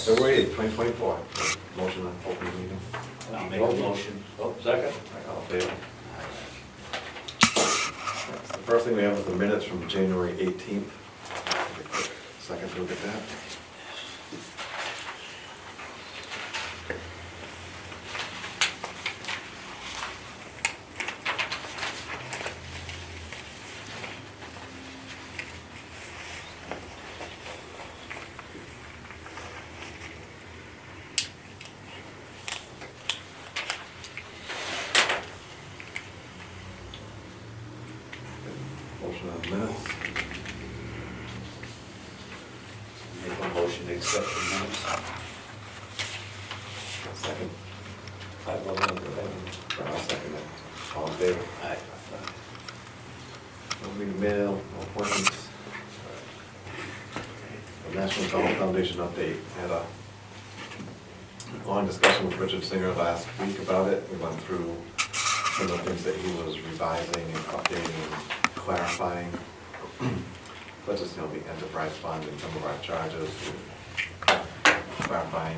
February 8th, 2024. Motion on open meeting. I'll make a motion. Oh, second? All in favor? The first thing we have is the minutes from January 18th. Take a quick second to look at that. Motion on the minutes. Make a motion to accept the minutes. Second. I will not go ahead. I'll second it. All in favor? Aye. No meeting mail, no appointments. The National Golf Foundation update. Had a long discussion with Richard Singer last week about it. We went through some of the things that he was revising and updating and clarifying. Such as, the enterprise fund and some of our charges, clarifying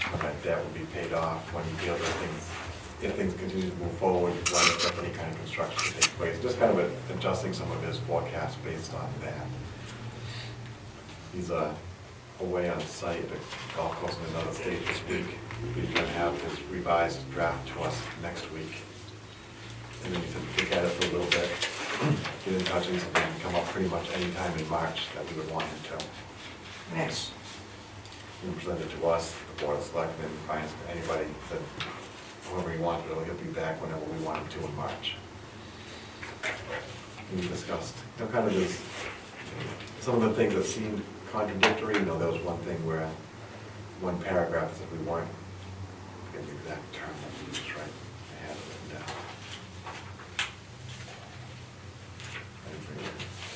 when that debt would be paid off, when you feel that things, if things continue to move forward, when if any kind of construction takes place. Just kind of adjusting some of his forecasts based on that. He's away on site at a golf course in another state this week. He's going to have his revised draft to us next week. And then he said, look at it for a little bit, get in touch, and he can come up pretty much any time in March that we would want him to. Nice. He presented to us, the Board of Selectmen, finance, anybody, that whoever he wants, but he'll be back whenever we want him to in March. We discussed, kind of this, some of the things that seemed contradictory. There was one thing where, one paragraph said we weren't, I forget the exact term that we used, right? I had it written down.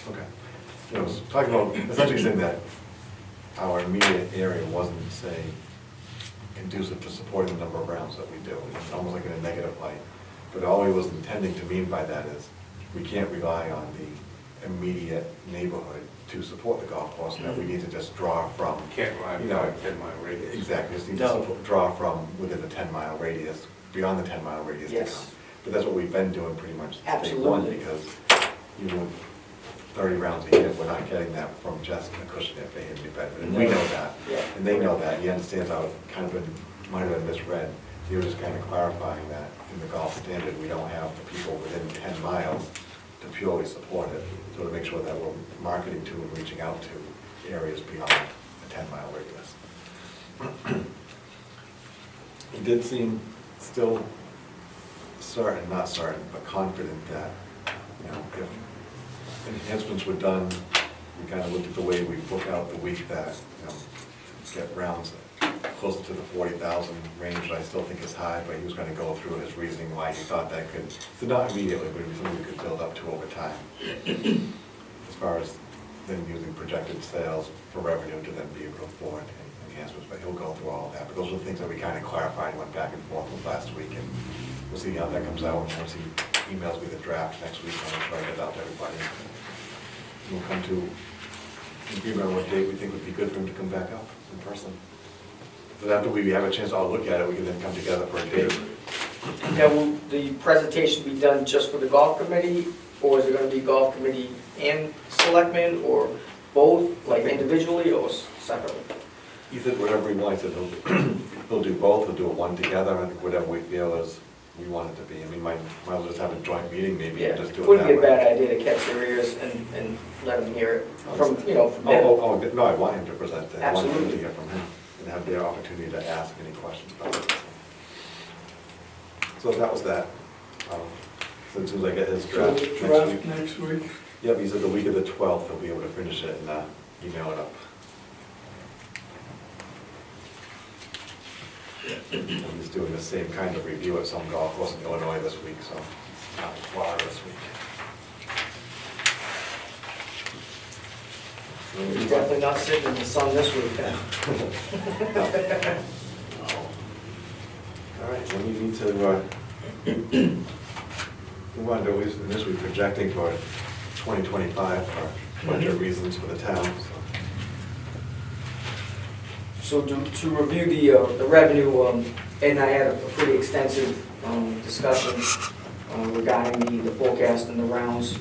Okay. It was talking about, essentially saying that our immediate area wasn't, say, conducive to supporting the number of rounds that we do. It's almost like in a negative light. But all he was intending to mean by that is, we can't rely on the immediate neighborhood to support the golf course, and that we need to just draw from. Can't ride 10-mile radius. Exactly, just need to No. draw from within the 10-mile radius, beyond the 10-mile radius to Yes. come. But that's what we've been doing pretty much day one, Absolutely. because even with 30 rounds a year, we're not getting that from just Acushnet, Bay and New Bedford, and we No. know that. Yeah. And they know that, he understands how it kind of might have been misread. He was just kind of clarifying that in the golf standard, we don't have the people within 10 miles to purely support it, so to make sure that we're marketing to and reaching out to areas beyond a 10-mile radius. He did seem still certain, not certain, but confident that, if enhancements were done, we kind of looked at the way we book out the week that, get rounds closer to the 40,000 range, which I still think is high, but he was going to go through his reasoning why he thought that could, so not immediately, but it was something we could build up to over time. As far as then using projected sales for revenue to then be able to afford enhancements, but he'll go through all of that. But those are the things that we kind of clarified, went back and forth with last week, and we'll see how that comes out. And once he emails me the draft next week, I'll try to get it out to everybody. We'll come to an agreement on what date we think would be good for him to come back up in person. But after we have a chance to all look at it, we can then come together for a date. Now, will the presentation be done just for the golf committee, or is it gonna be golf committee and selectmen, or both, like individually or separately? He said whatever he wants, he'll do both, he'll do one together. I think whatever we feel is, we want it to be. I mean, might as well just have a joint meeting maybe Yeah, and just do it wouldn't that be a way. bad idea to catch their ears and let them hear it from, from them. Oh, no, I want him to present it. I want him to Absolutely. hear from him and have the opportunity to ask any questions about it. So that was that. So as soon as I get his draft next week. Next week. Yep, he said the week of the 12th, he'll be able to finish it and email it up. And he's doing the same kind of review at some golf course in Illinois this week, so not in Florida this week. He's definitely not sitting in the sun this week, then. All right, then we need to move on to, in this week, projecting for 2025 for budget reasons for the town, so. So to review the revenue, Ed and I had a pretty extensive discussion regarding the forecast and the rounds,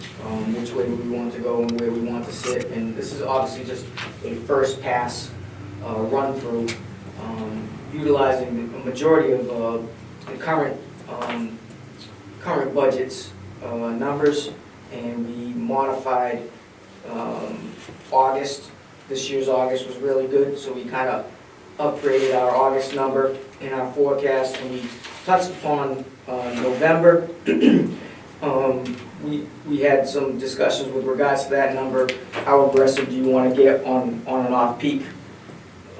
which way we want to go and where we want to sit. And this is obviously just a first pass run through, utilizing the majority of the current budget's numbers, and we modified August. This year's August was really good, so we kind of upgraded our August number in our forecast, and we touched upon November. We had some discussions with regards to that number. How aggressive do you want to get on an off-peak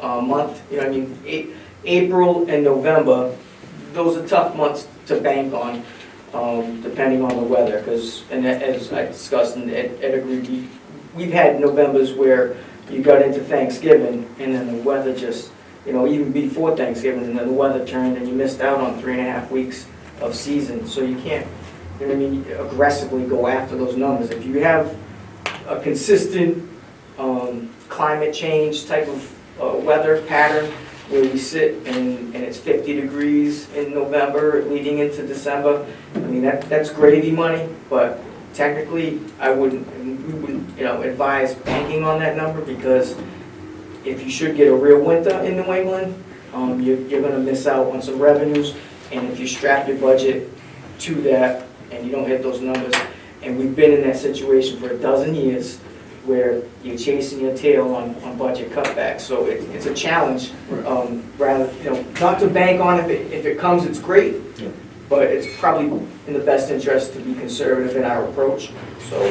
month? You know, I mean, April and November, those are tough months to bank on, depending on the weather, and as I discussed, and Ed agreed, we've had Novembers where you got into Thanksgiving, and then the weather just, even before Thanksgiving, and then the weather turned, and you missed out on 3.5 weeks of season. So you can't, aggressively go after those numbers. If you have a consistent climate change type of weather pattern, where we sit and it's 50 degrees in November leading into December, that's gravy money, but technically, we wouldn't, advise banking on that number, because if you should get a real winter in New England, you're gonna miss out on some revenues, and if you strap your budget to that and you don't hit those numbers, and we've been in that situation for 12 years, where you're chasing your tail on budget cutbacks, so it's a challenge, rather, not to bank on. If it comes, it's great, but it's probably in the best interest to be conservative in our approach. So,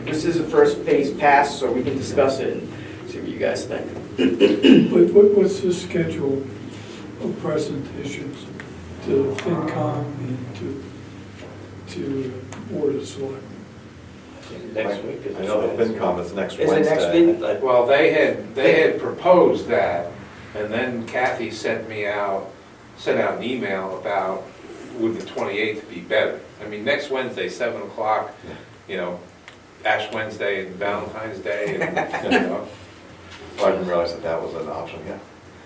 this is a first phase pass, so we can discuss it and see what you guys think. What's the schedule of presentations to FinCom and to Board of Selectmen? Next week is. I know the FinCom is next Is it Wednesday. next week? Well, they had proposed that, and then Kathy sent out an email about, would the 28th be better? Next Wednesday, 7 o'clock, Ash Wednesday and Valentine's Day, and, Well, I didn't realize that was an option, yeah.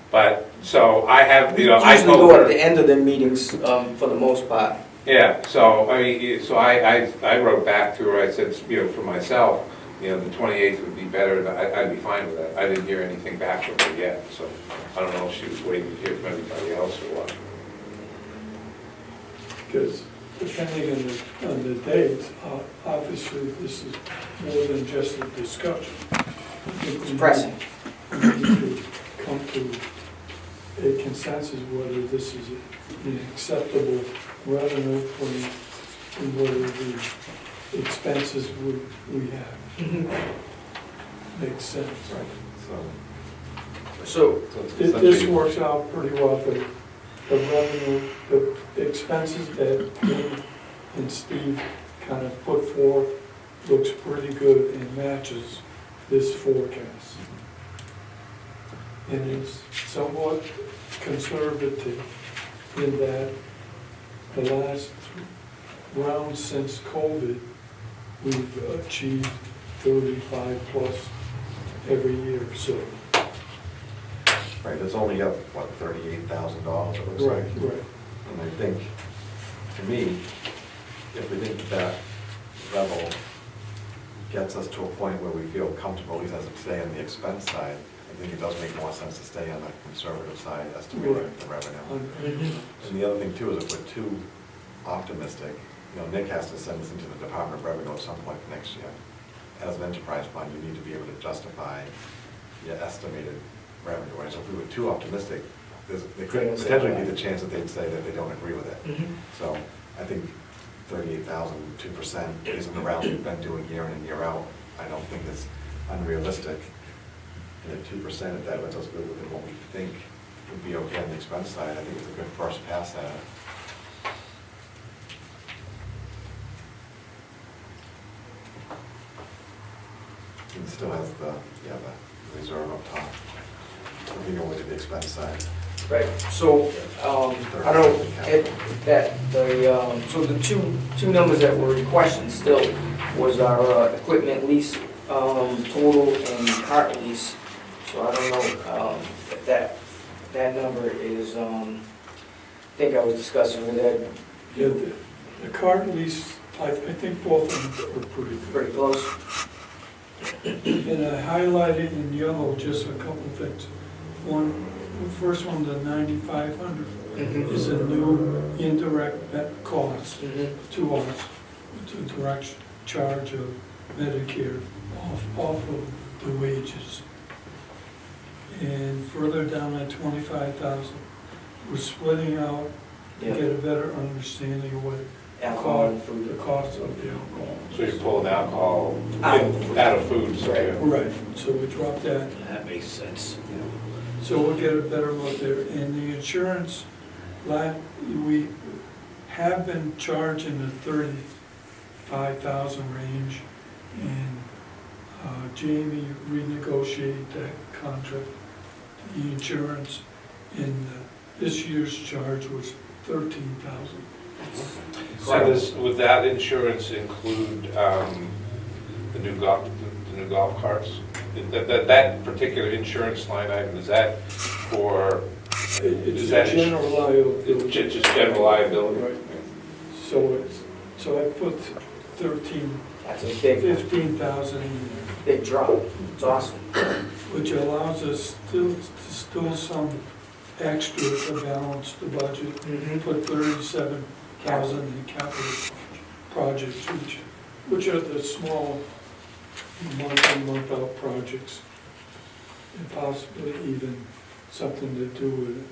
But, so I have, We I usually told go at her, the end of the meetings, for the most part. yeah, so, I wrote back to her, I said, for myself, the 28th would be better, I'd be fine with that. I didn't hear anything back from her yet, so I don't know if she was waiting to hear from everybody else or what. Because depending on the dates, obviously this is more than just a discussion. It's pressing. We need to come to a consensus whether this is an acceptable revenue plan and whether the expenses we have make sense. So, This essentially- works out pretty well. The revenue, the expenses that Jim and Steve kind of put forth looks pretty good and matches this forecast. And it's somewhat conservative in that the last round since COVID, we've achieved 35 plus every year, so. Right, it's only up, what, $38,000, it looks like? Right. And I think, to me, if we think that level gets us to a point where we feel comfortable, at least as of today, on the expense side, I think it does make more sense to stay on the conservative side, estimating Right. the revenue. Mm-hmm. And the other thing too is if we're too optimistic, Nick has to send this into the Department of Revenue at some point next year. As an enterprise fund, you need to be able to justify your estimated revenue, right? So if we were too optimistic, there could potentially be the chance that they'd say that they don't agree with it. So I think 38,000, 2% isn't around we've been doing year in and year out. I don't think it's unrealistic. And at 2%, if that lets us go within what we think would be okay on the expense side, I think it's a good first pass at it. And it still has the reserve up top. So we can look at the expense side. right, so, I don't know, so the two numbers that were in question still was our equipment lease total and cart lease. So I don't know, that number is, I think I was discussing with Ed, Yeah, the cart lease, I think both of them are pretty good. pretty close. And I highlighted in yellow just a couple things. One, the first one, the 9,500, is a new indirect net cost to us, to direct charge of Medicare off of the wages. And further down at 25,000, we're splitting out to get a better understanding of what Alcohol and food. the cost of the alcohol. So you're pulling alcohol Out. out of food, so Right. you- Right, so we dropped that. That makes sense. So we'll get a better look there. And the insurance, we have been charging the 35,000 range, and Jamie renegotiated that contract. The insurance in this year's charge was 13,000. So would that insurance include the new golf carts? That particular insurance line item, is that for, It's Is a that general liability. just general liability? Right. So I put 13, That's a big, 15,000 in there, big drop. It's awesome. which allows us still some extra to balance the budget. Put 37,000 in capital projects, which are the small month-in, month-out projects. And possibly even something to do with,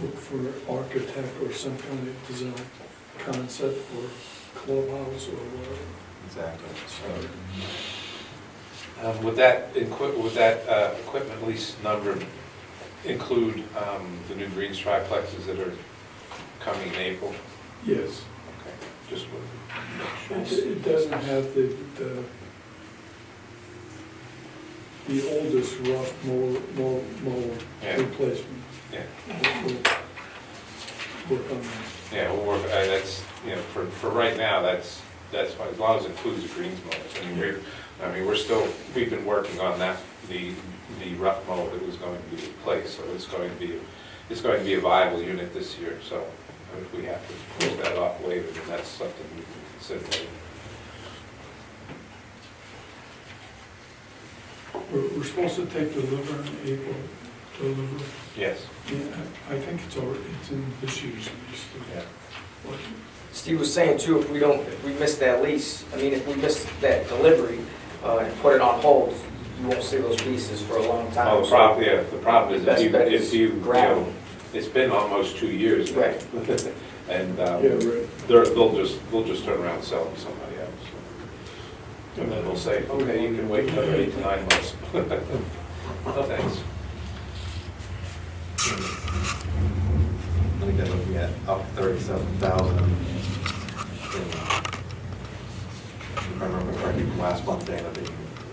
look for architect or some kind of design concept for clubhouse or whatever. Exactly. Would that equipment lease number include the new green triplexes that are coming in April? Yes. Okay, just with. It doesn't have the oldest rough mower Yeah. replacement. Yeah. We'll work on that. Yeah, we'll work, that's, you know, for right now, that's fine, as long as it includes the greens mowers. We've been working on that, the rough mower that was going to be replaced, so it's going to be a viable unit this year, so if we have to push that off later, then that's something we can consider later. We're supposed to take delivery in April, delivery. Yes. Yeah, I think it's in this year's lease. Yeah. Steve was saying too, if we miss that lease, if we miss that delivery, and put it on hold, you won't see those pieces for a long time. Oh, the problem is Best bet if is you, grab them. it's been almost 2 years now. Right. And Yeah, right. they'll just turn around and sell them to somebody else. And then they'll say, okay, you can wait another 8 to 9 months. No, thanks. And again, looking at up 37,000. If I remember correctly from last month, Dana, the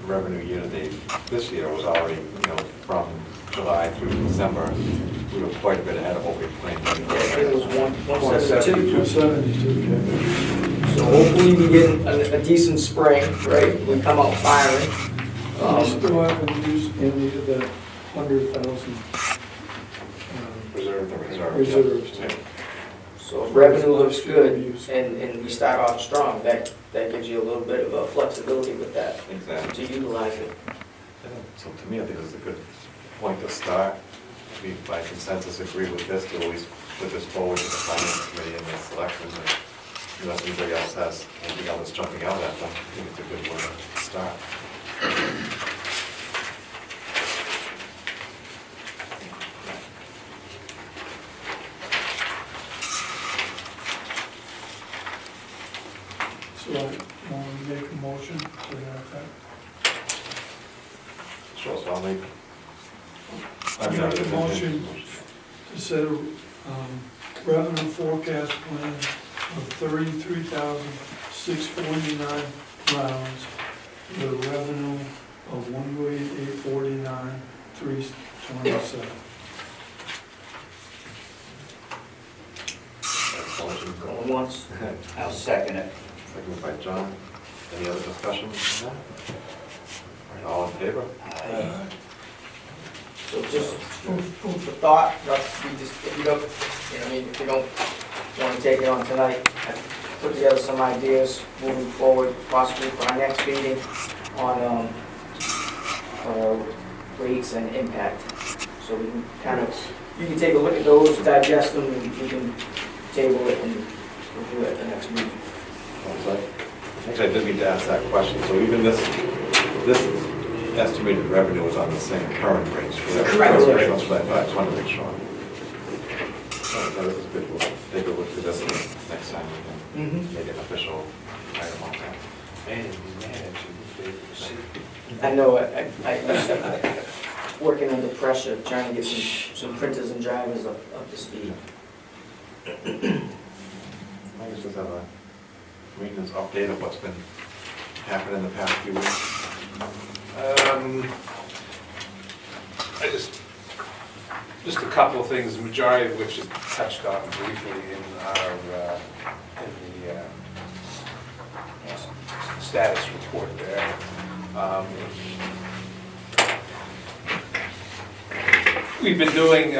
revenue year-to-date this year was already, from July through December, we were quite a bit ahead of what we planned. Yeah, I think it was 172. 272. So hopefully we get a decent spring, right? We come out firing. I still haven't used any of the 100,000 Reserve. reserves. Yeah. So if revenue looks good and we start off strong, that gives you a little bit of flexibility with that Exactly. to utilize it. So to me, I think this is a good point to start. We, by consensus, agree with this, to at least put this forward to the finance committee and the selectmen. And unless anybody else has anything else jumping out at them, I think it's a good one to start. So I want to make a motion to that effect. Sure, so I'll make. I make a motion to set a revenue forecast plan of 33,649 rounds with a revenue of 1,849, 327. Motion. Going once. I'll second it. Seconded by John. Any other discussion on that? All right, all in favor? Aye. So just food for thought, we just, if you don't, you know, I mean, if you don't want to take it on tonight, I put together some ideas moving forward, possibly for our next meeting on rates and impact. So we can kind of, you can take a look at those, digest them, and we can table it and review it at the next meeting. I think I did need to ask that question. So even this estimated revenue is on the same current rates, correct? Correct. That's what I just wanted to make sure. That is good. We'll take a look at this next time we can make an official item on that. Man, you managed to get the seat. I know, I working under pressure, trying to get some printers and drivers up to speed. I guess just have a maintenance update of what's been happening in the past few weeks. I just a couple of things, the majority of which is touched on briefly in the status report there. We've been doing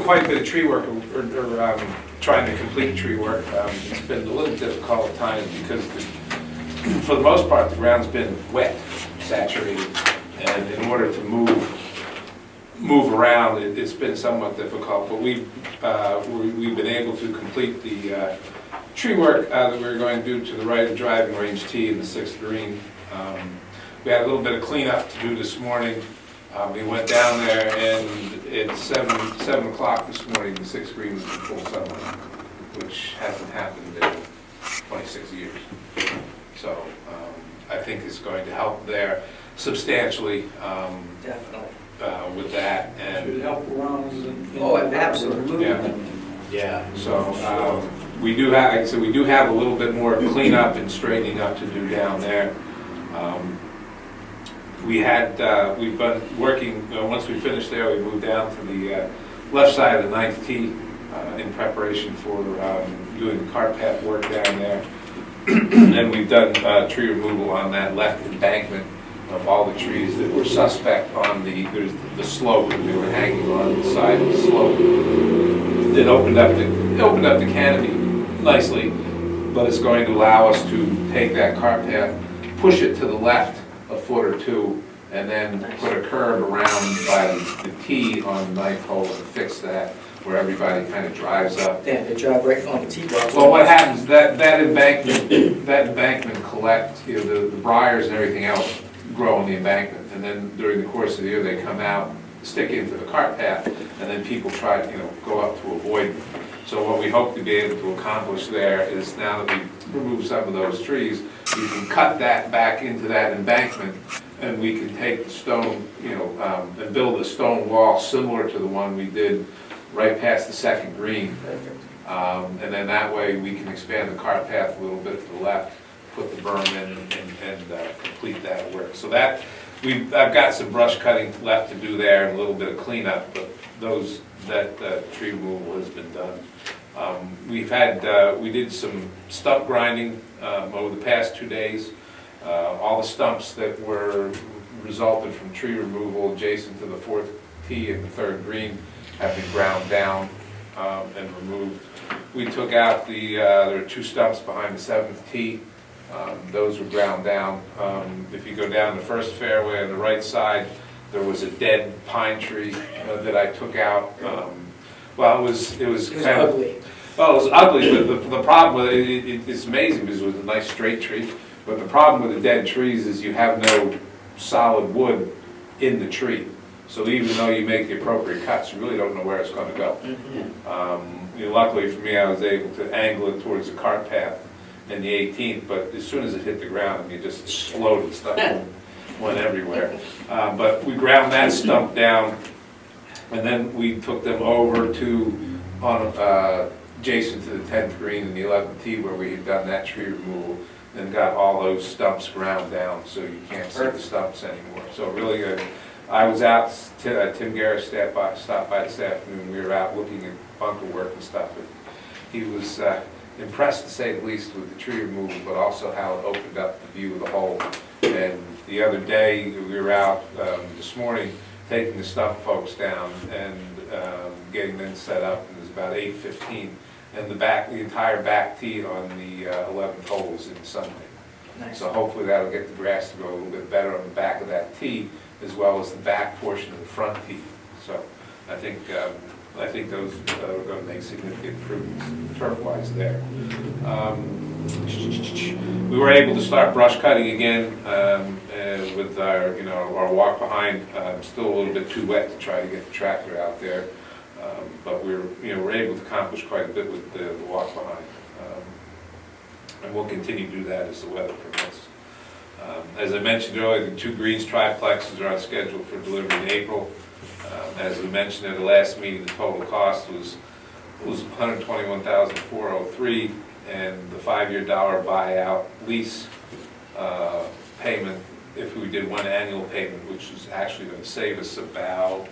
quite a bit of tree work, or trying to complete tree work. It's been a little difficult at times because for the most part, the ground's been wet, saturated, and in order to move around, it's been somewhat difficult. But we've been able to complete the tree work that we were going to do to the right of driving range T in the 6th green. We had a little bit of cleanup to do this morning. We went down there, and at 7 o'clock this morning, the 6th green was in full sunlight, which hasn't happened in 26 years. So I think it's going to help there substantially Definitely. with that. Should And help around. Oh, absolutely. yeah, Yeah. so we do have, like I said, we do have a little bit more cleanup and straightening up to do down there. We've been working, once we finished there, we moved down to the left side of the 9th tee in preparation for doing the cart path work down there. And we've done tree removal on that left embankment of all the trees that were suspect on there's the slope that we were hanging on the side of the slope. It opened up the canopy nicely, but it's going to allow us to take that cart path, push it to the left a foot or two, and then put a curb around by the T on the 9th hole and fix that, where everybody kind of drives up. Yeah, they drive right on the T-block. Well, what happens, that embankment collects, you know, the briars and everything else grow in the embankment, and then during the course of the year, they come out, stick into the cart path, and then people try to, go up to avoid them. So what we hope to be able to accomplish there is, now that we've removed some of those trees, we can cut that back into that embankment, and we can take the stone, and build a stone wall similar to the one we did right past the 2nd green. Perfect. And then that way we can expand the cart path a little bit to the left, put the berm in and complete that work. So that, I've got some brush cutting left to do there and a little bit of cleanup, but that tree removal has been done. We did some stump grinding over the past 2 days. All the stumps that were resulted from tree removal adjacent to the 4th tee and the 3rd green have been ground down and removed. We took out there are 2 stumps behind the 7th tee. Those were ground down. If you go down the first fairway on the right side, there was a dead pine tree that I took out. Well, it was kind of ugly. Well, it was ugly, but the problem with it's amazing because it was a nice straight tree. But the problem with the dead trees is you have no solid wood in the tree. So even though you make the appropriate cuts, you really don't know where it's going to go. Luckily for me, I was able to angle it towards the cart path in the 18th, but as soon as it hit the ground, it just exploded, stuff went everywhere. But we ground that stump down, and then we took them over to adjacent to the 10th green and the 11th tee where we had done that tree removal, and got all those stumps ground down so you can't see the stumps anymore. So really good. I was out, Tim Garris stopped by this afternoon, we were out looking at bunker work and stuff. And he was impressed, to say the least, with the tree removal, but also how it opened up the view of the hole. And the other day, we were out this morning, taking the stump folks down and getting them set up, and it was about 8:15. And the entire back tee on the 11th hole is in sunlight. Nice. So hopefully that'll get the grass to grow a little bit better on the back of that tee, as well as the back portion of the front tee. So I think those are going to make significant improvements turf-wise there. We were able to start brush cutting again with our walk behind. Still a little bit too wet to try to get the tractor out there, but we're able to accomplish quite a bit with the walk behind. And we'll continue to do that as the weather permits. As I mentioned earlier, the 2 greens triplexes are on schedule for delivery in April. As we mentioned at the last meeting, the total cost was $121,403, and the 5-year dollar buyout lease payment, if we did one annual payment, which is actually going to save us about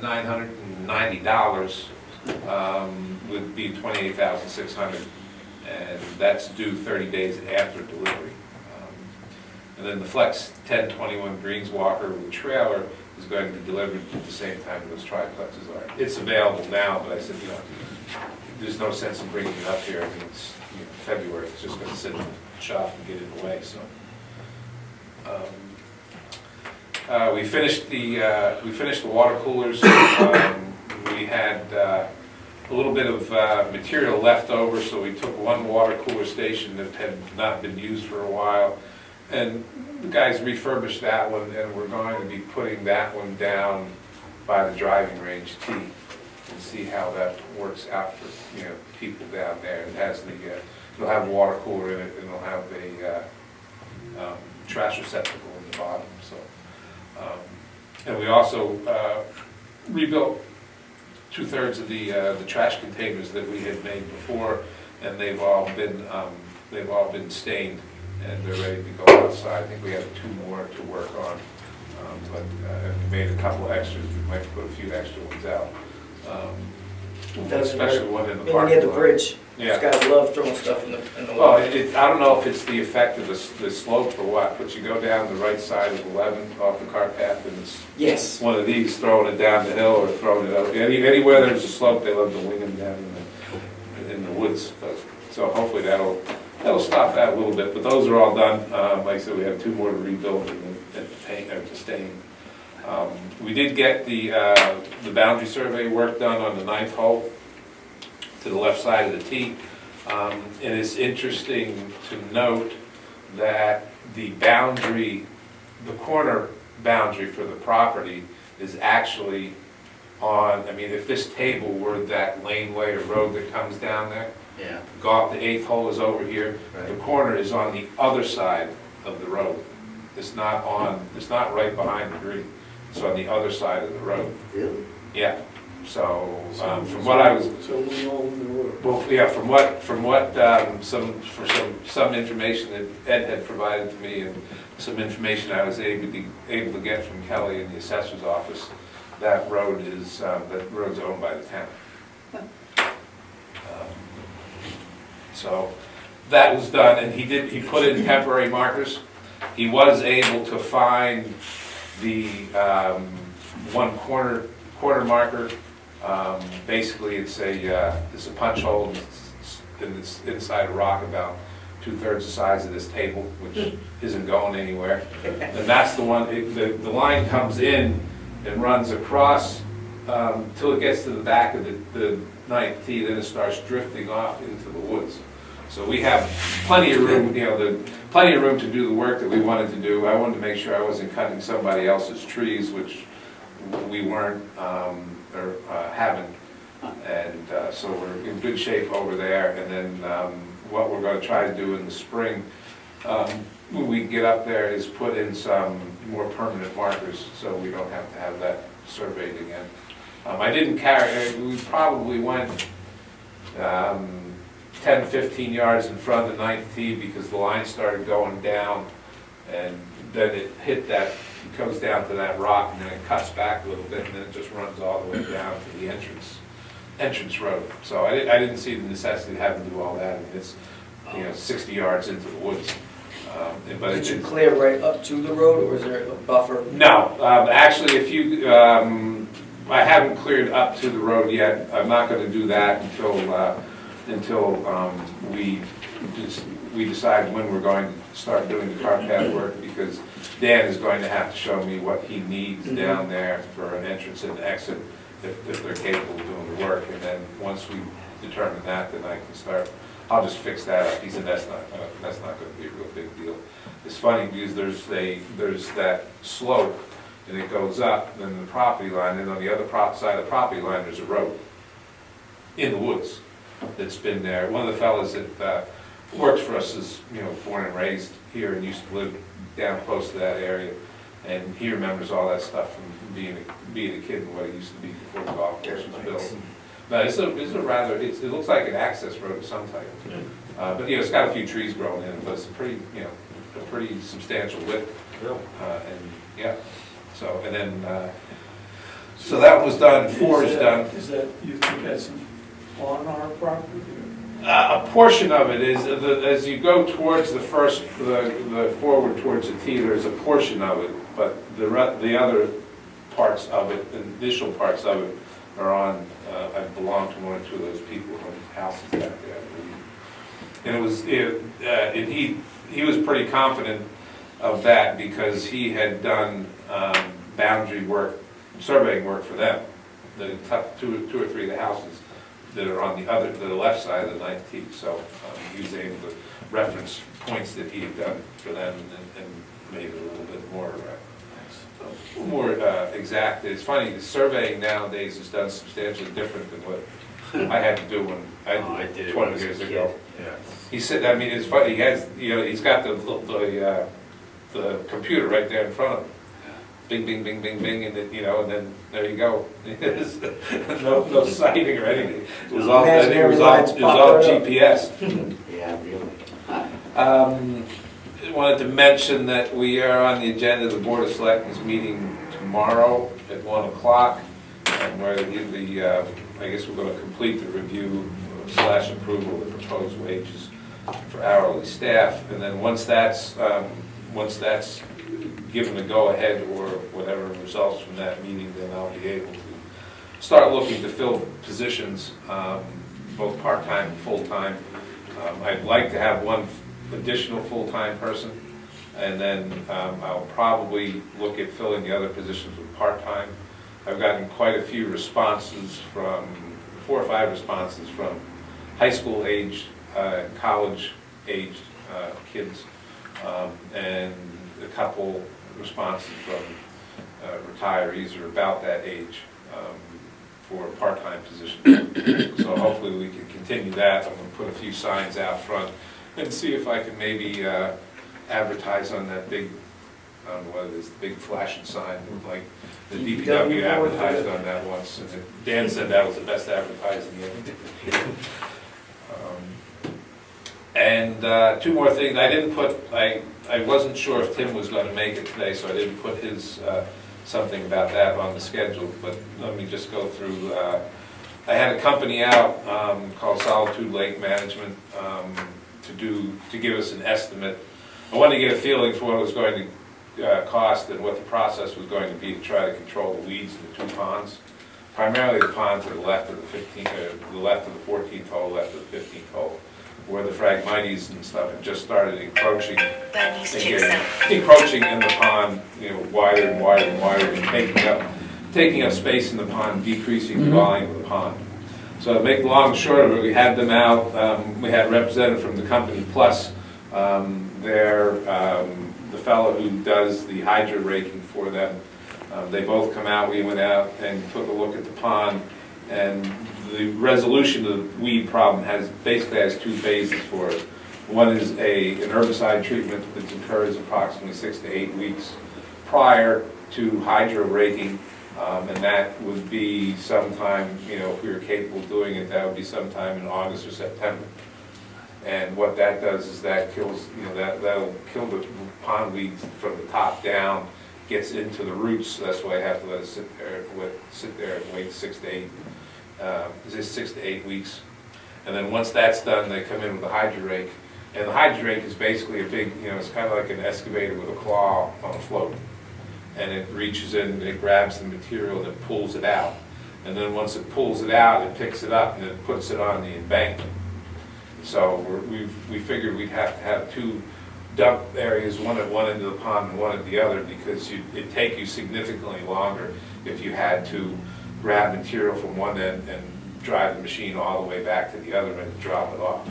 $990, would be $28,600, and that's due 30 days after delivery. And then the Flex 1021 Greens Walker with trailer is going to be delivered at the same time those triplexes are. It's available now, but I said, there's no sense in bringing it up here. I mean, it's February, it's just going to sit in the shop and get it away, so. We finished the water coolers. We had a little bit of material left over, so we took one water cooler station that had not been used for a while, and the guys refurbished that one, and we're going to be putting that one down by the driving range tee and see how that works out for people down there. It has it'll have a water cooler in it, and it'll have a trash receptacle in the bottom. So, and we also rebuilt 2/3 of the trash containers that we had made before, and they've all been stained, and they're ready to go outside. I think we have 2 more to work on, but we made a couple extras. We might put a few extra ones out, especially one in the parking lot. Near the bridge. Yeah. These guys love throwing stuff in the Well, water. I don't know if it's the effect of the slope or what, but you go down the right side of 11 off the cart path, and it's Yes. one of these throwing it down the hill or throwing it up. Anywhere there's a slope, they love to wing them down in the woods. So hopefully that'll stop that a little bit. But those are all done. Like I said, we have 2 more to rebuild and paint or to stain. We did get the boundary survey work done on the 9th hole to the left side of the tee. And it's interesting to note that the corner boundary for the property is actually on, if this table were that laneway or road that comes down there, Yeah. go up the 8th hole is over here, Right. the corner is on the other side of the road. It's not right behind the green, it's on the other side of the road. Really? Yeah, so, from what I was, So we own the road. well, yeah, from what some information that Ed had provided to me, and some information I was able to get from Kelly in the assessor's office, that road's owned by the town. So that was done, and he put in temporary markers. He was able to find the one corner marker. Basically, it's a punch hole, and it's inside a rock about 2/3 the size of this table, which isn't going anywhere. And that's the one. The line comes in and runs across till it gets to the back of the 9th tee. Then it starts drifting off into the woods. So we have plenty of room, plenty of room to do the work that we wanted to do. I wanted to make sure I wasn't cutting somebody else's trees, which we weren't or haven't. And so we're in good shape over there. And then what we're going to try to do in the spring, when we get up there, is put in some more permanent markers so we don't have to have that surveyed again. I didn't carry, we probably went 10, 15 yards in front of the 9th tee because the line started going down, and then it hit that, it goes down to that rock, and then it cuts back a little bit, and then it just runs all the way down to the entrance road. So I didn't see the necessity of having to do all that. I mean, it's 60 yards into the woods. But Did you it's, clear right up to the road, or is there a buffer? no, actually, if you, I haven't cleared up to the road yet. I'm not gonna do that until we decide when we're going to start doing the car path work, because Dan is going to have to show me what he needs down there for an entrance and exit, if they're capable of doing the work. And then once we determine that, then I can start, I'll just fix that up. He said that's not gonna be a real big deal. It's funny because there's that slope, and it goes up, then the property line, and on the other side of the property line, there's a road in the woods that's been there. One of the fellows that works for us is, born and raised here and used to live down close to that area, and he remembers all that stuff from being a kid and what it used to be before the golf course was built. But it's a rather, it looks like an access road of some type. But it's got a few trees growing in it, but it's a pretty substantial width. And yeah, so, and then, so that was done, 4 is done. Is that, you think that's on our property? A portion of it is, as you go towards the forward towards the T, there's a portion of it, but the other parts of it, the initial parts of it, are on, I belong to one or two of those people whose houses back there, I believe. And it was, and he was pretty confident of that because he had done boundary work, surveying work for them, the top two or three of the houses that are on the left side of the 19th. So he was able to reference points that he had done for them and made it a little bit more exact. It's funny, the surveying nowadays is done substantially different than what I had to do when I did it 20 years ago. Yeah. He said, I mean, it's funny, he has, he's got the computer right there in front of him. Bing, bing, bing, bing, bing, and then, and then there you go. no sighting or anything. It was all GPS. Yeah, really. I wanted to mention that we are on the agenda of the Board of Selectmen's meeting tomorrow at 1 o'clock. And where I guess we're going to complete the review / approval of the proposed wages for hourly staff. And then once that's given the go-ahead or whatever results from that meeting, then I'll be able to start looking to fill positions, both part-time and full-time. I'd like to have one additional full-time person, and then I'll probably look at filling the other positions with part-time. I've gotten quite a few responses from, 4 or 5 responses from high school aged, college aged kids, and a couple responses from retirees or about that age for a part-time position. So hopefully we can continue that. I'm going to put a few signs out front and see if I can maybe advertise on that big, I don't know what it is, the big flashing sign, like the DPW advertised on that once. And Dan said that was the best advertising he ever did. And 2 more things. I didn't put, I wasn't sure if Tim was going to make it today, so I didn't put his something about that on the schedule. But let me just go through. I had a company out called Solitude Lake Management to give us an estimate. I wanted to get a feeling for what it was going to cost and what the process was going to be to try to control the weeds in the 2 ponds. Primarily the pond to the left of the 14th hole, left of the 15th hole, where the Phragmites and stuff had just started encroaching in the pond, wider and wider and wider, and taking up space in the pond, decreasing the volume of the pond. So to make the long and short of it, we had them out. We had a representative from the company, plus the fellow who does the hydro raking for them. They both come out. We went out and took a look at the pond, and the resolution of the weed problem basically has 2 phases for it. One is an herbicide treatment that occurs approximately 6 to 8 weeks prior to hydro raking, and that would be sometime, if we were capable of doing it, that would be sometime in August or September. And what that does is that kills, that'll kill the pond weeds from the top down, gets into the roots. So that's why I have to let it sit there and wait 6 to 8 weeks. And then once that's done, they come in with a hydro rake And the hydrate is basically a big, it's kind of like an excavator with a claw on a float. And it reaches in, it grabs the material and it pulls it out. And then once it pulls it out, it picks it up and it puts it on the embankment. So we figured we'd have to have two dump areas, one at one end of the pond and one at the other, because it'd take you significantly longer if you had to grab material from one end and drive the machine all the way back to the other end and drop it off.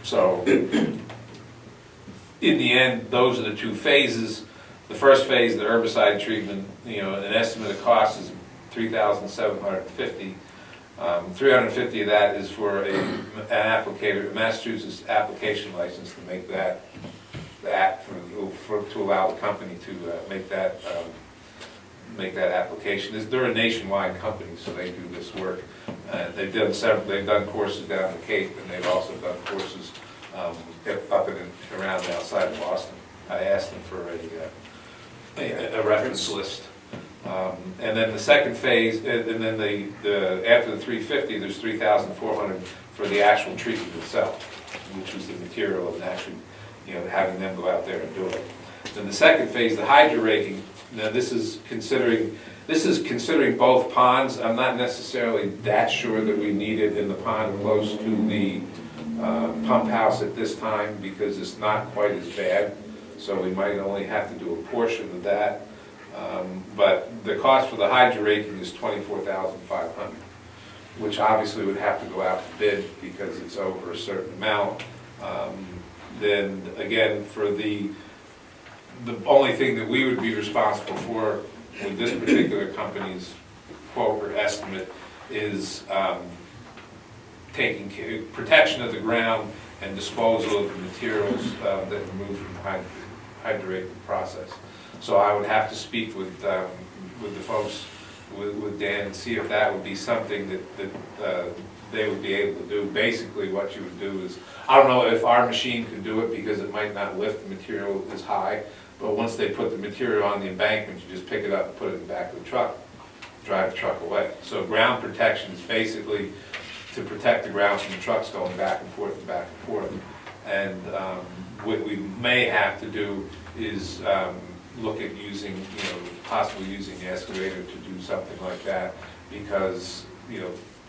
So in the end, those are the two phases. The first phase, the herbicide treatment, an estimated cost is $3,750. 350 of that is for an applicator, a Massachusetts application license to make that to allow the company to make that application. They're a nationwide company, so they do this work. They've done courses down the Cape, and they've also done courses up and around outside of Boston. I asked them for a reference list. And then the second phase, and then after the 350, there's 3,400 for the actual treatment itself, which was the material and actually, having them go out there and do it. Then the second phase, the hydro raking. Now this is considering both ponds. I'm not necessarily that sure that we need it in the pond close to the pump house at this time, because it's not quite as bad. So we might only have to do a portion of that. But the cost for the hydro raking is $24,500, which obviously would have to go out to bid because it's over a certain amount. Then again, for the only thing that we would be responsible for with this particular company's quote or estimate is taking protection of the ground and disposal of the materials that remove from the hydro raking process. So I would have to speak with the folks, with Dan, and see if that would be something that they would be able to do. Basically what you would do is, I don't know if our machine could do it because it might not lift the material as high, but once they put the material on the embankment, you just pick it up and put it in the back of the truck, drive the truck away. So ground protection is basically to protect the ground from the trucks going back and forth and back and forth. And what we may have to do is look at using, possibly using the excavator to do something like that, because,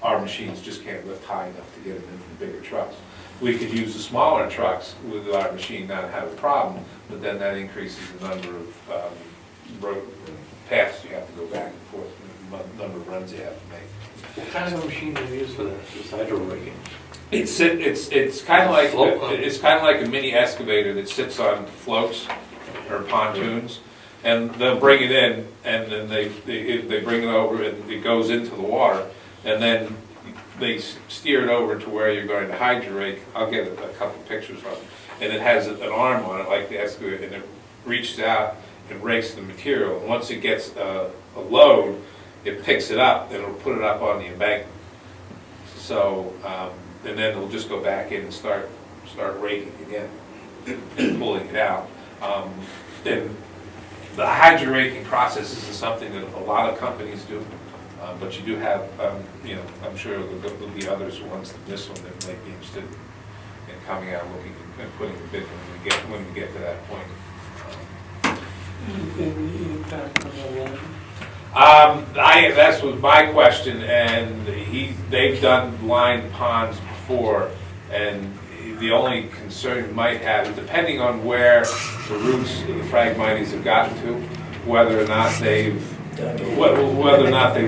our machines just can't lift high enough to get them into the bigger trucks. We could use the smaller trucks with our machine, not have a problem, but then that increases the number of road paths you have to go back and forth, the number of runs you have to make. What kind of a machine do you use for that, this hydro raking? It's kind of like a mini excavator that sits on floats or pontoons, and they'll bring it in, and then they bring it over, and it goes into the water, and then they steer it over to where you're going to hydro rake. I'll get a couple pictures from it, and it has an arm on it like the excavator, and it reaches out and rakes the material. And once it gets a load, it picks it up and it'll put it up on the embankment. So, and then it'll just go back in and start raking again and pulling it out. And the hydro raking process is something that a lot of companies do, but you do have, I'm sure there'll be others ones than this one that might be interested in coming out looking and putting a bid when we get to that point. Any impact on the line? That was my question, and they've done lined ponds before, and the only concern you might have is depending on where the roots of the Phragmites have gotten to, whether or not they've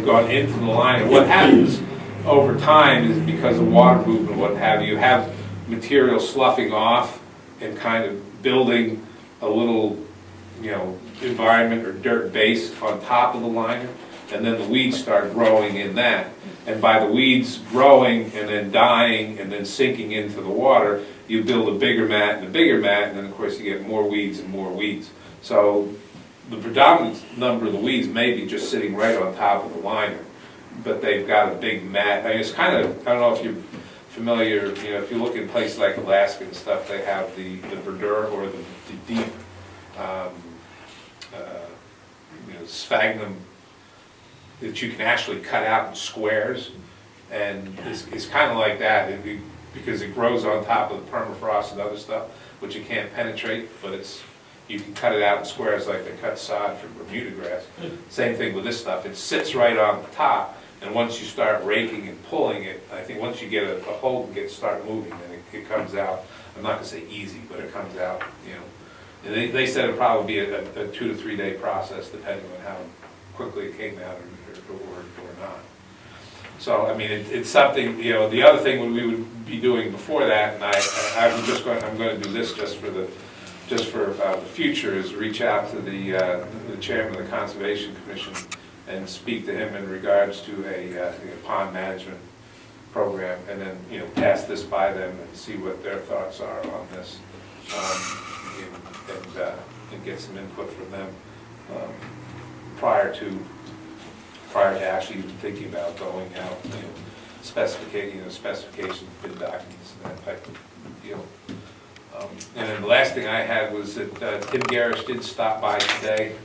gone into the line. And what happens over time is because of water movement, what have you have material sloughing off and kind of building a little, environment or dirt base on top of the liner, and then the weeds start growing in that. And by the weeds growing and then dying and then sinking into the water, you build a bigger mat and a bigger mat, and then of course you get more weeds and more weeds. So the predominant number of the weeds may be just sitting right on top of the liner, but they've got a big mat. I mean, it's kind of, I don't know if you're familiar, if you look in places like Alaska and stuff, they have the verdure or the deep sphagnum that you can actually cut out in squares, and it's kind of like that. because it grows on top of the permafrost and other stuff, which you can't penetrate, but you can cut it out in squares like they cut sod for Bermuda grass. Same thing with this stuff, it sits right on the top, and once you start raking and pulling it, I think once you get a hold and start moving, then it comes out, I'm not gonna say easy, but it comes out, you know. And they said it'd probably be a 2 to 3 day process, depending on how quickly it came out or not. So, I mean, it's something, you know, the other thing we would be doing before that, and I'm gonna do this just for the future, is reach out to the chairman of the Conservation Commission and speak to him in regards to a pond management program, and then, you know, pass this by them and see what their thoughts are on this, and get some input from them prior to actually even thinking about going out, you know, specifications, bid documents, and that type of deal. And then the last thing I had was that Tim Garrish did stop by today.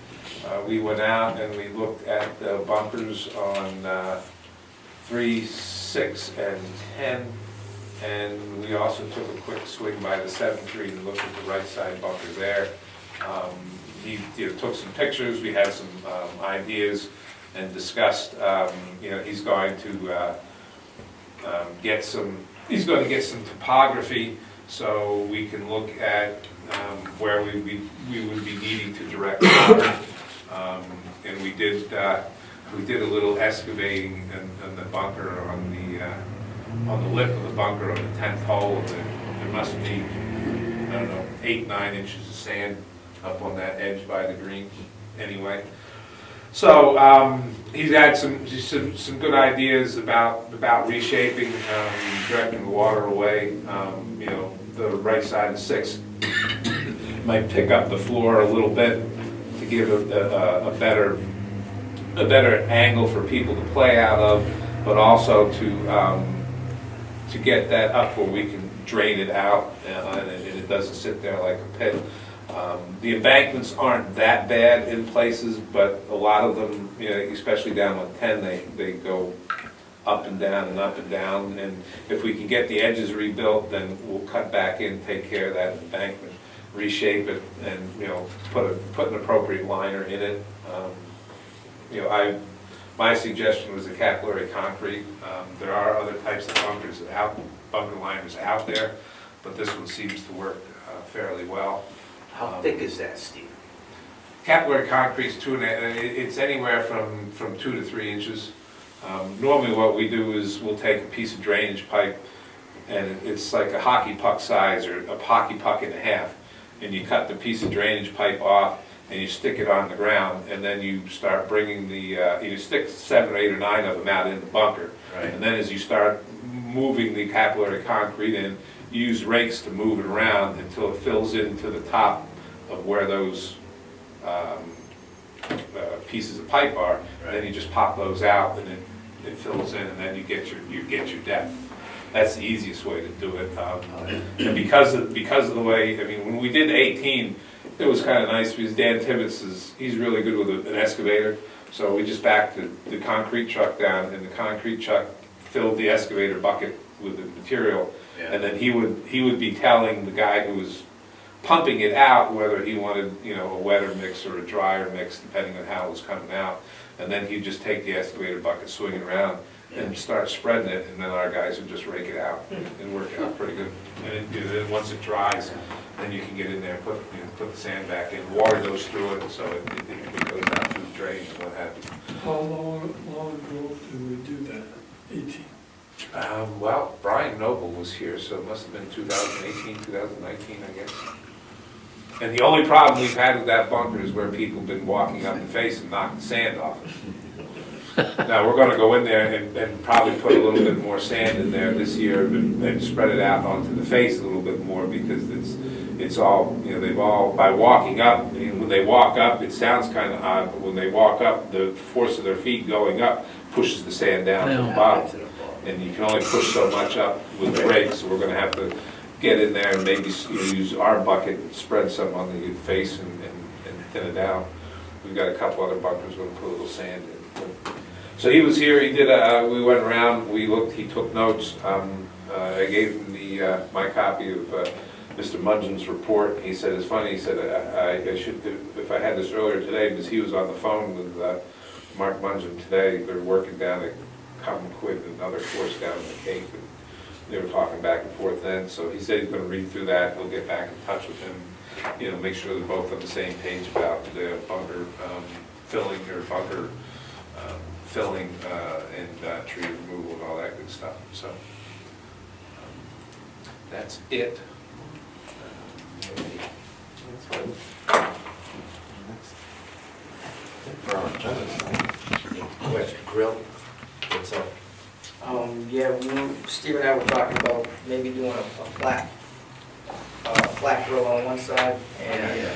We went out and we looked at the bunkers on 3, 6, and 10, and we also took a quick swing by the 7th Street and looked at the right side bunker there. He took some pictures, we had some ideas, and discussed, you know, he's going to get some topography so we can look at where we would be needing to direct water. And we did a little excavating in the bunker on the lip of the bunker on the 10th hole. There must be, I don't know, 8, 9 inches of sand up on that edge by the green anyway. So he's had some good ideas about reshaping, directing the water away. You know, the right side of 6 might pick up the floor a little bit to give a better angle for people to play out of, but also to get that up where we can drain it out and it doesn't sit there like a pit. The embankments aren't that bad in places, but a lot of them, you know, especially down on 10, they go up and down and up and down. And if we can get the edges rebuilt, then we'll cut back in, take care of that embankment, reshape it, and, you know, put an appropriate liner in it. You know, my suggestion was a capillary concrete. There are other types of bunker liners out there, but this one seems to work fairly well. How thick is that, Steve? Capillary concrete's it's anywhere from 2 to 3 inches. Normally what we do is we'll take a piece of drainage pipe, and it's like a hockey puck size, or a hockey puck and a half, and you cut the piece of drainage pipe off and you stick it on the ground, and then you start bringing you stick 7 or 8 or 9 of them out in the bunker. Right. And then as you start moving the capillary concrete in, you use rakes to move it around until it fills into the top of where those pieces of pipe are. Right. Then you just pop those out, and it fills in, and then you get your depth. That's the easiest way to do it. And because of the way, I mean, when we did 18, it was kind of nice because Dan Tibbetts he's really good with an excavator. So we just backed the concrete truck down, and the concrete truck filled the excavator bucket with the material. Yeah. And then he would be telling the guy who was pumping it out whether he wanted, you know, a wetter mix or a drier mix, depending on how it was coming out. And then he'd just take the excavator bucket, swing it around, and start spreading it, and then our guys would just rake it out and work it out pretty good. And then once it dries, then you can get in there and put the sand back in. Water goes through it, so it goes out through the drains and what have you. How long ago did we do that? 18? Well, Brian Noble was here, so it must have been 2018, 2019, I guess. And the only problem we've had with that bunker is where people have been walking up the face and knocking sand off it. Now, we're gonna go in there and probably put a little bit more sand in there this year and spread it out onto the face a little bit more, because it's all, you know, they've all, by walking up, when they walk up, it sounds kind of odd, but when they walk up, the force of their feet going up pushes the sand down to the bottom. And you can only push so much up with the rake, so we're gonna have to get in there and maybe use our bucket and spread some on the face and thin it out. We've got a couple other bunkers we're gonna put a little sand in. So he was here, we went around, we looked, he took notes. I gave him my copy of Mr. Mungin's report. He said, it's funny, he said, I should, if I had this earlier today, because he was on the phone with Mark Mungin today. They're working down at Common another course down in the Cape, and they were talking back and forth then. So he said he's going to read through that. He'll get back in touch with him, you know, make sure they're both on the same page about the bunker filling or bunker filling and tree removal and all that good stuff. So that's it. For our agenda, Question, grill, what's up? Yeah, Steve and I were talking about maybe doing a flat grill on one side and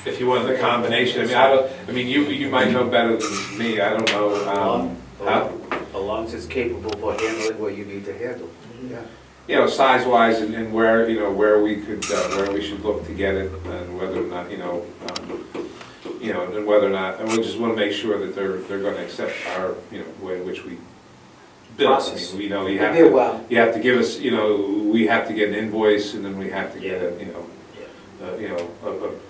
If you wanted the combination, I mean, you might know better than me. I don't know. As long as it's capable for handling what you need to handle. Yeah. You know, size-wise and where, you know, where we could, where we should look to get it and whether or not, and whether or not, and we just want to make sure that they're going to accept our, you know, way in which we bill. Process. I mean, you know, It'd be a while. you have to give us, you know, we have to get an invoice and then we have to get a,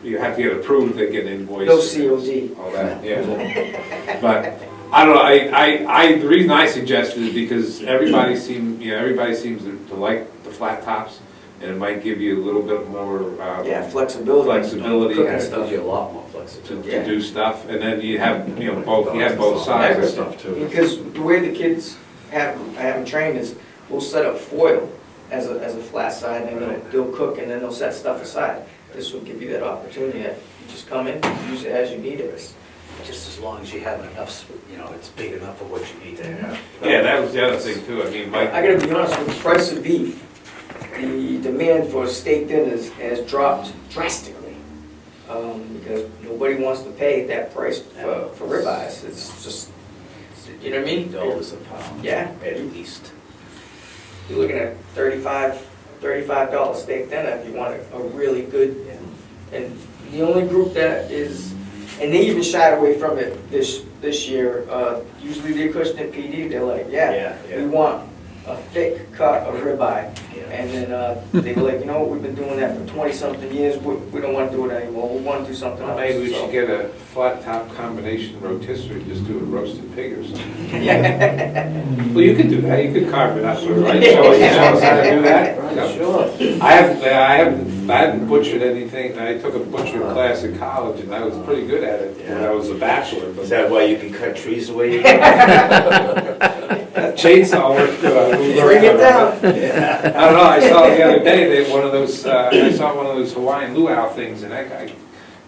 you have to get approved, they get an invoice. no COD. All that, yeah. But I don't know, the reason I suggested is because everybody seems to like the flat tops, and it might give you a little bit more, Yeah, flexibility. Flexibility. Cooking It stuff. gives you a lot more to flexibility. Yeah. do stuff, and then you have, both sides of stuff. stuff too. Because the way the kids I have them trained is, we'll set up foil as a flat side, and they'll cook, and then they'll set stuff aside. This will give you that opportunity that you just come in, use it as you need it. Just as long as you have enough, you know, it's big enough for what you need to have. Yeah, that was the other thing too, I mean, Mike. I gotta be honest, with the price of beef, the demand for steak dinners has dropped drastically. Because nobody wants to pay that price for ribeyes. It's just, you know what I mean? $8 a pound. Yeah. At least. You're looking at $35 steak dinner if you want a really good. And the only group that is, and they even shied away from it this year. Usually the Acushnet PD, they're like, yeah, we want a thick cut of ribeye. And then they were like, you know what, we've been doing that for 20-something years. We don't want to do it anymore. We want to do something else. Maybe we So- should get a flat top combination rotisserie, just do a roasted pig or something. Well, you could do that, you could carve it up, right? Show us how to do that? Yep. Sure. I hadn't butchered anything. I took a butchering class in college and I was pretty good at it when I was a bachelor. Is But that why you can cut trees away? chainsaw worked good. Bring it down. I don't know, I saw the other day, I saw one of those Hawaiian luau things and that guy,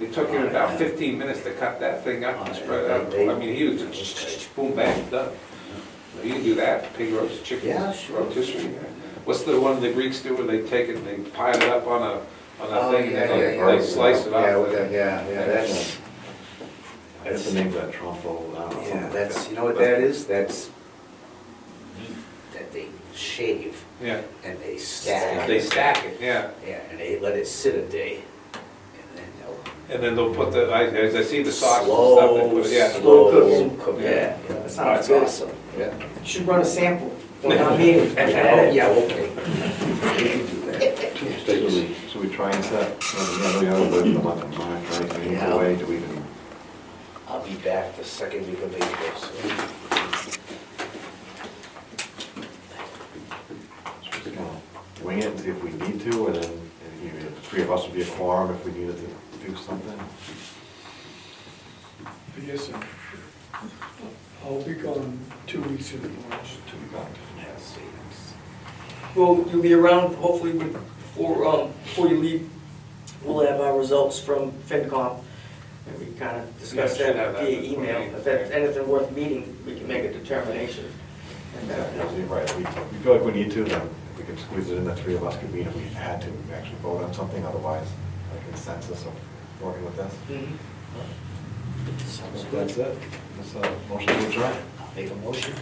it took him about 15 minutes to cut that thing up and spread it out. I mean, he was just boom, bang, done. You can do that, pig roast, chicken Yeah, sure. rotisserie. What's the one the Greeks do where they take it and they pile it up on a thing and then they slice it off? That's, That's the name of that truffle. yeah, that's, you know what that is? That's meat that they shave Yeah, and they stack. they stack it, yeah. Yeah, and they let it sit a day, and then they'll And then they'll put as I see the sauce and stuff, they put it, yeah. Slow cook. Yeah, that That's sounds good. awesome. Yeah. You should run a sample when I'm meeting. Yeah, okay. We can do that. Should we try and set, we have the month of March, right? Do we need to wait? Do we even? I'll be back the second week of April, so. Should we kind of wing it and see if we need to, and then either the three of us would be a quorum if we needed to do something? I guess I'll be gone 2 weeks in March. To be gone. Well, you'll be around, hopefully, before you leave, we'll have our results from FinCom, and we can kind of discuss Yeah, should have that that via before email. you- If that's anything worth meeting, we can make a determination. And, You're right, if we feel like we need to, then if we can squeeze it in, the three of us could meet if we had to actually vote on something, otherwise, like a consensus of working with this. Mhm. Sounds good. That's it. This motion to adjourn. I'll make a motion.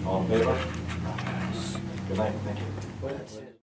All in favor? Good night, thank you. Well, that's it.